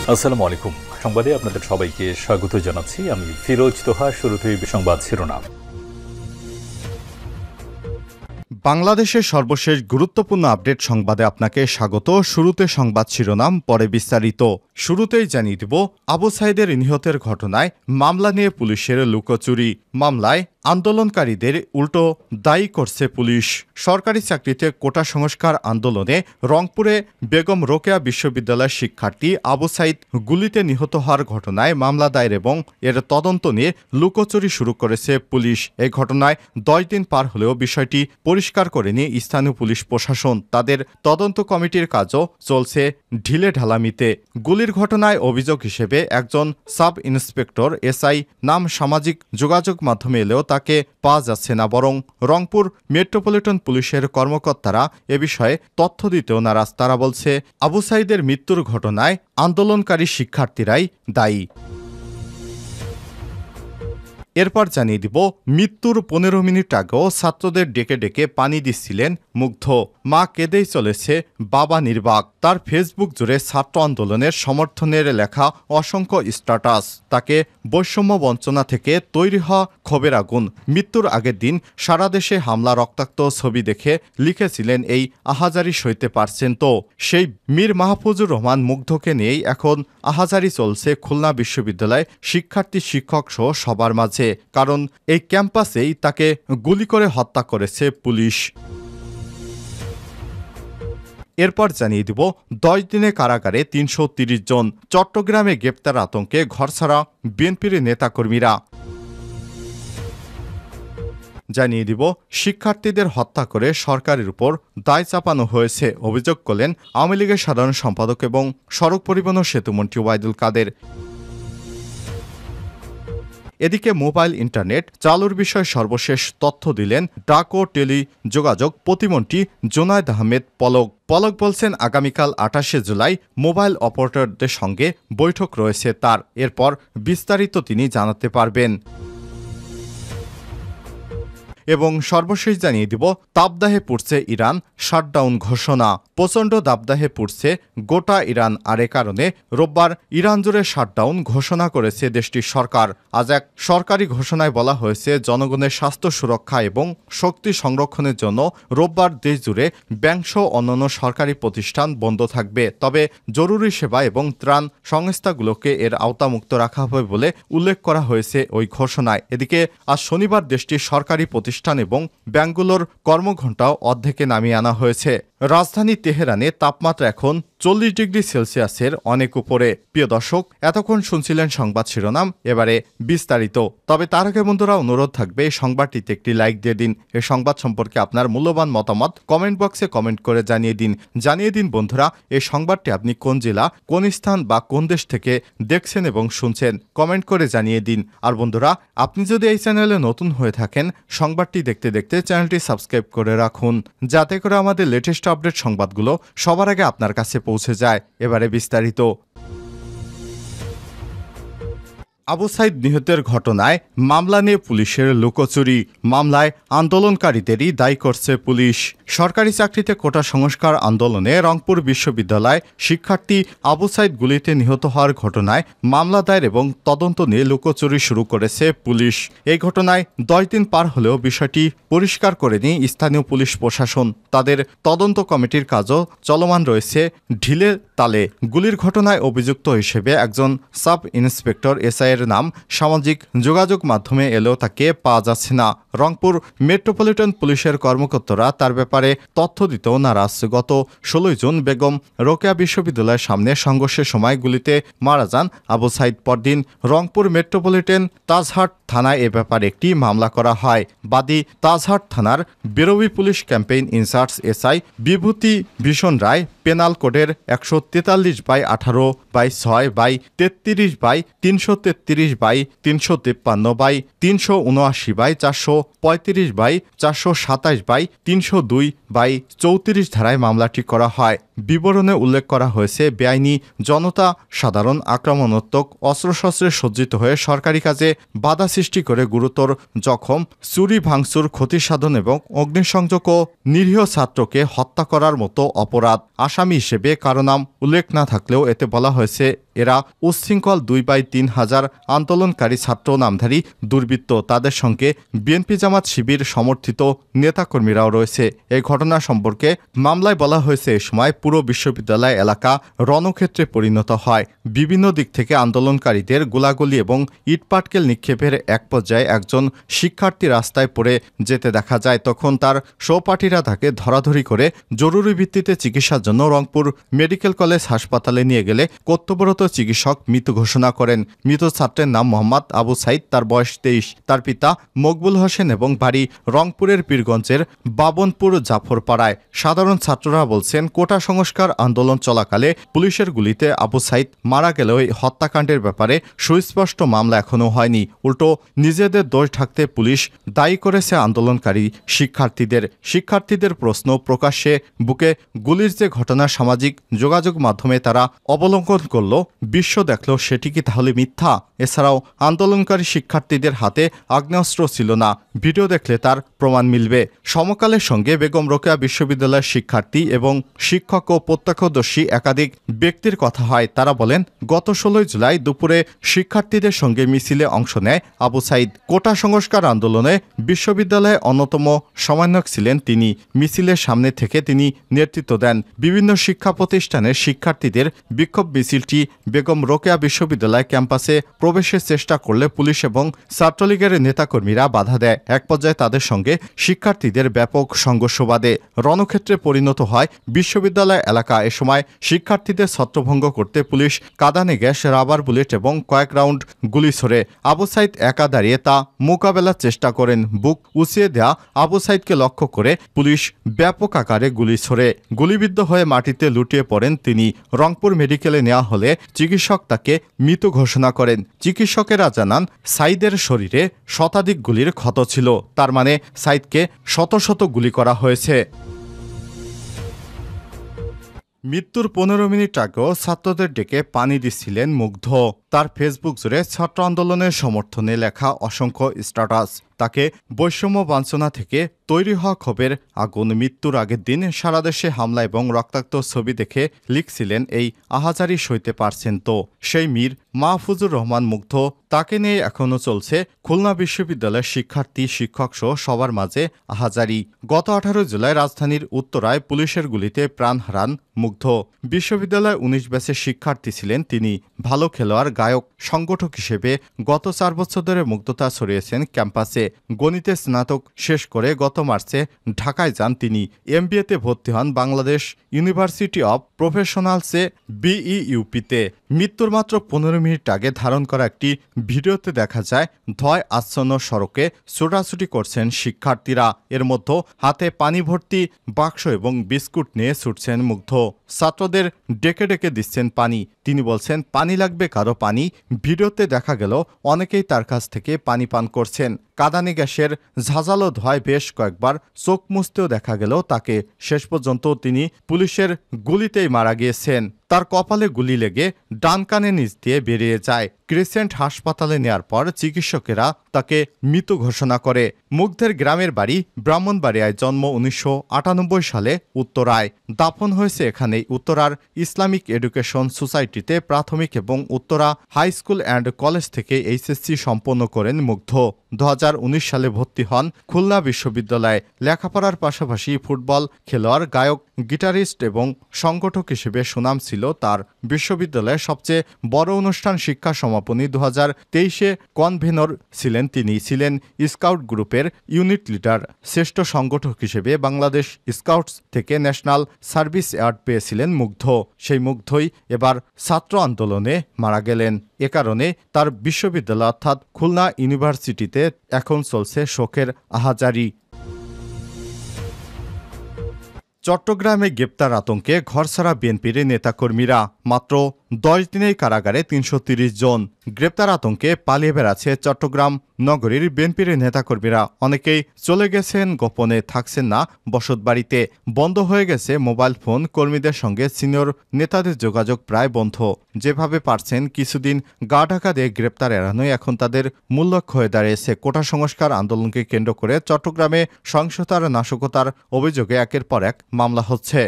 আসসালামু আলাইকুম। সংবাদে আপনাদের সবাইকে স্বাগত জানাচ্ছি। আমি ফিরোজ তোহা। শুরুতেই সংবাদ শিরোনাম। বাংলাদেশের সর্বশেষ গুরুত্বপূর্ণ আপডেট সংবাদে আপনাকে স্বাগত। শুরুতে সংবাদ শিরোনাম, পরে বিস্তারিত। শুরুতেই জানিয়ে দিব, আবু সাইদের নিহতের ঘটনায় মামলা নিয়ে পুলিশের লুকোচুরি। মামলায় আন্দোলনকারীদের উল্টো দায়ী করছে পুলিশ। সরকারি চাকরিতে কোটা সংস্কার আন্দোলনে রংপুরে বেগম রোকেয়া বিশ্ববিদ্যালয়ের শিক্ষার্থী আবু সাইদ গুলিতে নিহত হওয়ার ঘটনায় মামলা দায়ের এবং এর তদন্ত নিয়ে লুকোচুরি শুরু করেছে পুলিশ। এই ঘটনায় 10 দিন পার হলেও বিষয়টি পরিষ্কার করেনি স্থানীয় পুলিশ প্রশাসন। তাদের তদন্ত কমিটির কাজও চলছে ঢিলে ঢালামিতে। গুলির ঘটনায় অভিযোগ হিসেবে একজন সাব ইন্সপেক্টর এসআই নাম সামাজিক যোগাযোগ মাধ্যমে এলেও তাকে পাওয়া যাচ্ছে না, বরং রংপুর মেট্রোপলিটন পুলিশের কর্মকর্তারা এ বিষয়ে তথ্য দিতেও নারাজ। তারা বলছে, আবু সাইদের মৃত্যুর ঘটনায় আন্দোলনকারী শিক্ষার্থীরাই দায়ী। এরপর জানিয়ে দিব, মৃত্যুর 15 মিনিট আগেও ছাত্রদের ডেকে ডেকে পানি দিচ্ছিলেন মুগ্ধ। মা কেঁদেই চলেছে, বাবা নির্বাক। তার ফেসবুক জুড়ে ছাত্র আন্দোলনের সমর্থনের লেখা অসংখ্য স্ট্যাটাস। তাকে বৈষম্য বঞ্চনা থেকে তৈরি হওয়া ক্ষোভের আগুন। মৃত্যুর আগের দিন সারা দেশে হামলা, রক্তাক্ত ছবি দেখে লিখেছিলেন, এই আহাজারি সইতে পারছেন তো। সেই মীর মাহফুজুর রহমান মুগ্ধকে নিয়েই এখন আহাজারি চলছে খুলনা বিশ্ববিদ্যালয় শিক্ষার্থী, শিক্ষক সহ সবার মাঝে। কারণ এই ক্যাম্পাসেই তাকে গুলি করে হত্যা করেছে পুলিশ। এরপর জানিয়ে দিব, 10 দিনে কারাগারে 330 জন। চট্টগ্রামে গ্রেপ্তার আতঙ্কে ঘরছাড়া বিএনপির নেতাকর্মীরা। জানিয়ে দিব, শিক্ষার্থীদের হত্যা করে সরকারের উপর দায় চাপানো হয়েছে অভিযোগ করলেন আওয়ামী লীগের সাধারণ সম্পাদক এবং সড়ক পরিবহন ও সেতুমন্ত্রী ওবায়দুল কাদের। এদিকে মোবাইল ইন্টারনেট চালুর বিষয়ে সর্বশেষ তথ্য দিলেন ডাক ও টেলি যোগাযোগ প্রতিমন্ত্রী জোনায়েদ আহমেদ পলক। পলক বলছেন, আগামীকাল 28শে জুলাই মোবাইল অপারেটরদের সঙ্গে বৈঠক রয়েছে তার। এরপর বিস্তারিত তিনি জানাতে পারবেন। এবং সর্বশেষ জানিয়ে দিব, তাপদাহে পড়ছে ইরান, শাটডাউন ঘোষণা। প্রচণ্ড দাবদাহে পড়ছে গোটা ইরান, আর এ কারণে রোববার ইরান জুড়ে শাটডাউন ঘোষণা করেছে দেশটির সরকার। আজ এক সরকারি ঘোষণায় বলা হয়েছে, জনগণের স্বাস্থ্য সুরক্ষা এবং শক্তি সংরক্ষণের জন্য রোববার দেশ জুড়ে ব্যাংক সহ অন্যান্য সরকারি প্রতিষ্ঠান বন্ধ থাকবে। তবে জরুরি সেবা এবং ত্রাণ সংস্থাগুলোকে এর আওতামুক্ত রাখা হবে বলে উল্লেখ করা হয়েছে ওই ঘোষণায়। এদিকে আজ শনিবার দেশটির সরকারি প্রতিষ্ঠান এবং ব্যাংকগুলোর কর্মঘণ্টাও অর্ধেকে নামিয়ে আনা হয়েছে। রাজধানী তেহরানে তাপমাত্রা এখন 40 ডিগ্রি সেলসিয়াসের অনেক উপরে। প্রিয় দর্শক, এতক্ষণ শুনছিলেন সংবাদ শিরোনাম, এবারে বিস্তারিত। তবে তার আগে বন্ধুরা, অনুরোধ থাকবে এই সংবাদটিতে একটি লাইক দিয়ে দিন। এই সংবাদ সম্পর্কে আপনার মূল্যবান মতামত কমেন্ট বক্সে কমেন্ট করে জানিয়ে দিন বন্ধুরা, এই সংবাদটি আপনি কোন জেলা, কোন স্থান বা কোন দেশ থেকে দেখছেন এবং শুনছেন, কমেন্ট করে জানিয়ে দিন। আর বন্ধুরা, আপনি যদি এই চ্যানেলে নতুন হয়ে থাকেন, সংবাদটি দেখতে দেখতে চ্যানেলটি সাবস্ক্রাইব করে রাখুন, যাতে করে আমাদের লেটেস্ট আপডেট সংবাদগুলো সবার আগে আপনার কাছে পৌঁছে যায়। এবারে বিস্তারিত। আবু সাইদ নিহতের ঘটনায় মামলা নিয়ে পুলিশের লুকোচুরি। মামলায় আন্দোলনকারীদেরই দায়ী করছে পুলিশ। সরকারি চাকরিতে কোটা সংস্কার আন্দোলনে রংপুর বিশ্ববিদ্যালয় শিক্ষার্থী আবু সাইদ গুলিতে নিহত হওয়ার ঘটনায় মামলা দায়ের এবং তদন্ত নিয়ে লুকোচুরি শুরু করেছে পুলিশ। এই ঘটনায় 10 দিন পার হলেও বিষয়টি পরিষ্কার করেনি স্থানীয় পুলিশ প্রশাসন। তাদের তদন্ত কমিটির কাজও চলমান রয়েছে ঢিলে তালে। গুলির ঘটনায় অভিযুক্ত হিসেবে একজন সাব ইন্সপেক্টর এসআই এর নাম সামাজিক যোগাযোগ মাধ্যমে এলেও তাকে পাওয়া যাচ্ছে না। রংপুর মেট্রোপলিটন পুলিশের কর্মকর্তারা তার ব্যাপারে তথ্য দিতেও নারাজ। গত 16 জুন বেগম রোকেয়া বিশ্ববিদ্যালয়ের সামনে সংঘর্ষের সময় গুলিতে মারা যান আবু সাইদ। পরদিন রংপুর মেট্রোপলিটন তাজহাট থানায় এ ব্যাপারে একটি মামলা করা হয়। বাদী তাজহাট থানার বেরোবি পুলিশ ক্যাম্পেইন ইনচার্জ এসআই বিভূতি ভীষণ রায় পেনাল কোডের 143/18/353/353/435/427/302/302 ধারায় মামলাটি করা হয়। বিবরণে উল্লেখ করা হয়েছে, বেআইনি জনতা সাধারণ আক্রমণাত্মক অস্ত্রশস্ত্রে সজ্জিত হয়ে সরকারি কাজে বাধা সৃষ্টি করে গুরুতর জখম, চুরি ভাঙচুর, ক্ষতিসাধন এবং অগ্নিসংযোগ ও নিরীহ ছাত্রকে হত্যা করার মতো অপরাধ। আসামি হিসেবে কারো নাম উল্লেখ না থাকলেও এতে বলা হয়েছে এরা উচ্ছৃঙ্খল 2/3000 আন্দোলনকারী ছাত্র নামধারী দুর্বৃত্ত। তাদের সঙ্গে বিএনপি জামাত শিবির সমর্থিত নেতাকর্মীরাও রয়েছে। এই ঘটনা সম্পর্কে মামলায় বলা হয়েছে এ সময় পুরো বিশ্ববিদ্যালয় এলাকা রণক্ষেত্রে পরিণত হয়। বিভিন্ন দিক থেকে আন্দোলনকারীদের গোলাগুলি এবং ইটপাটকেল নিক্ষেপের এক পর্যায়ে একজন শিক্ষার্থী রাস্তায় পড়ে যেতে দেখা যায়। তখন তার সহপাঠীরা তাকে ধরাধরি করে জরুরি ভিত্তিতে চিকিৎসার জন্য রংপুর মেডিকেল কলেজ হাসপাতালে নিয়ে গেলে কর্তব্যরত চিকিৎসক মৃত ঘোষণা করেন। মৃত ছাত্রের নাম মোহাম্মদ আবু সাইদ, তার বয়স 23। তার পিতা মকবুল হোসেন এবং বাড়ি রংপুরের পীরগঞ্জের বাবনপুর জাফরপাড়ায়। সাধারণ ছাত্ররা বলছেন, কোটা সংস্কার আন্দোলন চলাকালে পুলিশের গুলিতে আবু সাইদ মারা গেলেও এই হত্যাকাণ্ডের ব্যাপারে সুস্পষ্ট মামলা এখনও হয়নি। উল্টো নিজেদের দোষ ঢাকতে পুলিশ দায়ী করেছে আন্দোলনকারী শিক্ষার্থীদের প্রশ্ন, প্রকাশ্যে বুকে গুলির যে ঘটনা সামাজিক যোগাযোগ মাধ্যমে তারা অবলম্বন করল, বিশ্ব দেখল, সেটি কি তাহলে মিথ্যা? এছাড়াও আন্দোলনকারী শিক্ষার্থীদের হাতে আগ্নেয়াস্ত্র ছিল না, ভিডিও দেখলে তার প্রমাণ মিলবে। সমকালের সঙ্গে বেগম রোকেয়া বিশ্ববিদ্যালয়ের শিক্ষার্থী এবং শিক্ষক ও প্রত্যক্ষদর্শী একাধিক ব্যক্তির কথা হয়। তারা বলেন, গত 16 জুলাই দুপুরে শিক্ষার্থীদের সঙ্গে মিছিলে অংশ নেয় আবু সাইদ। কোটা সংস্কার আন্দোলনে বিশ্ববিদ্যালয়ে অন্যতম সমন্বয়ক ছিলেন তিনি। মিছিলের সামনে থেকে তিনি নেতৃত্ব দেন। বিভিন্ন শিক্ষা প্রতিষ্ঠানের শিক্ষার্থীদের বিক্ষোভ মিছিলটি বেগম রোকেয়া বিশ্ববিদ্যালয় ক্যাম্পাসে প্রবেশের চেষ্টা করলে পুলিশ এবং ছাত্রলীগের নেতাকর্মীরা বাধা দেয়। এক পর্যায়ে তাদের সঙ্গে শিক্ষার্থীদের ব্যাপক সংঘর্ষ বাধে। রণক্ষেত্রে পরিণত হয় বিশ্ববিদ্যালয় এলাকা। এ সময় শিক্ষার্থীদের ছত্রভঙ্গ করতে পুলিশ কাঁদানে গ্যাস, রাবার বুলেট এবং কয়েক রাউন্ড গুলি ছোড়ে। আবু সাইদ একা দাঁড়িয়ে তা মোকাবেলার চেষ্টা করেন। বুক উঁচিয়ে দেয়া আবু সাইদকে লক্ষ্য করে পুলিশ ব্যাপক আকারে গুলি ছোড়ে। গুলিবিদ্ধ হয়ে মাটিতে লুটিয়ে পড়েন তিনি। রংপুর মেডিকেলে নেওয়া হলে চিকিৎসক তাকে মৃত ঘোষণা করেন। চিকিৎসকেরা জানান, সাইদের শরীরে শতাধিক গুলির ক্ষত ছিল। তার মানে সাইদকে শত শত গুলি করা হয়েছে। মৃত্যুর 15 মিনিট আগেও ছাত্রদের ডেকে পানি দিচ্ছিলেন মুগ্ধ। তার ফেসবুক জুড়ে ছাত্র আন্দোলনের সমর্থনে লেখা অসংখ্য স্ট্যাটাস তাকে বৈষম্য বঞ্চনা থেকে তৈরি হওয়া ক্ষোভের আগুন। মৃত্যুর আগের দিন সারা দেশে হামলা এবং রক্তাক্ত ছবি দেখে লিখছিলেন, এই আহাজারি সইতে পারছেন তো? সেই মীর মাহফুজুর রহমান মুগ্ধ। তাকে নিয়ে এখনও চলছে খুলনা বিশ্ববিদ্যালয়ের শিক্ষার্থী, শিক্ষক সহ সবার মাঝে আহাজারি। গত 18 জুলাই রাজধানীর উত্তরায় পুলিশের গুলিতে প্রাণ হারান মুগ্ধ। বিশ্ববিদ্যালয় 19 ব্যাচের শিক্ষার্থী ছিলেন তিনি। ভালো খেলোয়াড়, গায়ক, সংগঠক হিসেবে গত 4 বছর ধরে মুগ্ধতা ছড়িয়েছেন ক্যাম্পাসে। গণিতে স্নাতক শেষ করে গত মার্চে ঢাকায় যান তিনি। MBA-তে ভর্তি হন বাংলাদেশ ইউনিভার্সিটি অব প্রফেশনালসে BEUP-তে। মৃত্যুর মাত্র 15 মিনিট আগে ধারণ করা একটি ভিডিওতে দেখা যায় ধোঁয়ায় আচ্ছন্ন সড়কে ছোটাছুটি করছেন শিক্ষার্থীরা। এর মধ্যে হাতে পানি ভর্তি বাক্স এবং বিস্কুট নিয়ে ছুটছেন মুগ্ধ। ছাত্রদের ডেকে ডেকে দিচ্ছেন পানি। তিনি বলছেন, পানি লাগবে কারো পানি। ভিডিওতে দেখা গেল অনেকেই তার কাছ থেকে পানি পান করছেন। কাঁদানে গ্যাসের ঝাঁঝালো ধোঁয়ায় বেশ কয়েকবার চোখ মুছতেও দেখা গেল তাকে। শেষ পর্যন্ত তিনি পুলিশের গুলিতেই মারা গিয়েছেন। তার কপালে গুলি লেগে ডান কানের নিচ দিয়ে বেরিয়ে যায়। ক্রিসেন্ট হাসপাতালে নেয়ার পর চিকিৎসকেরা তাকে মৃত ঘোষণা করে। মুগ্ধের গ্রামের বাড়ি ব্রাহ্মণবাড়িয়ায়। জন্ম 1998 সালে উত্তরায়। দাফন হয়েছে এখানেই। উত্তরার ইসলামিক এডুকেশন সোসাইটিতে প্রাথমিক এবং Uttara high school and college থেকে HSC সম্পন্ন করেন মুগ্ধ। 2019 সালে ভর্তি হন খুলনা বিশ্ববিদ্যালয়ে। লেখাপড়ার পাশাপাশি ফুটবল খেলোয়াড়, গায়ক, গিটারিস্ট এবং সংগঠক হিসেবে সুনাম ছিল তার। বিশ্ববিদ্যালয়ের সবচেয়ে বড় অনুষ্ঠান শিক্ষা সমাপনী 2023-এ কনভেনর ছিলেন তিনি। ছিলেন স্কাউট গ্রুপের ইউনিট লিডার। শ্রেষ্ঠ সংগঠক হিসেবে বাংলাদেশ স্কাউটস থেকে ন্যাশনাল সার্ভিস অ্যাওয়ার্ড পেয়েছিলেন মুগ্ধ। সেই মুগ্ধই এবার ছাত্র আন্দোলনে মারা গেলেন। এ কারণে তার বিশ্ববিদ্যালয় অর্থাৎ খুলনা ইউনিভার্সিটিতে এখন চলছে শোকের আহাজারি। চট্টগ্রামে গ্রেপ্তার আতঙ্কে ঘরছাড়া বিএনপির নেতাকর্মীরা। মাত্র 10 দিনেই কারাগারে 330 জন। গ্রেপ্তার আতঙ্কে পালিয়ে বেড়াচ্ছে চট্টগ্রাম নগরীর বিএনপির নেতাকর্মীরা। অনেকেই চলে গেছেন গোপনে, থাকছেন না বসতবাড়িতে। বন্ধ হয়ে গেছে মোবাইল ফোন। কর্মীদের সঙ্গে সিনিয়র নেতাদের যোগাযোগ প্রায় বন্ধ। যেভাবে পারছেন কিছুদিন গা ঢাকা দিয়ে গ্রেপ্তার এড়ানোই এখন তাদের মূল লক্ষ্য হয়ে দাঁড়িয়েছে। কোটা সংস্কার আন্দোলনকে কেন্দ্র করে চট্টগ্রামে সহিংসতার, নাশকতার অভিযোগে একের পর এক মামলা হচ্ছে।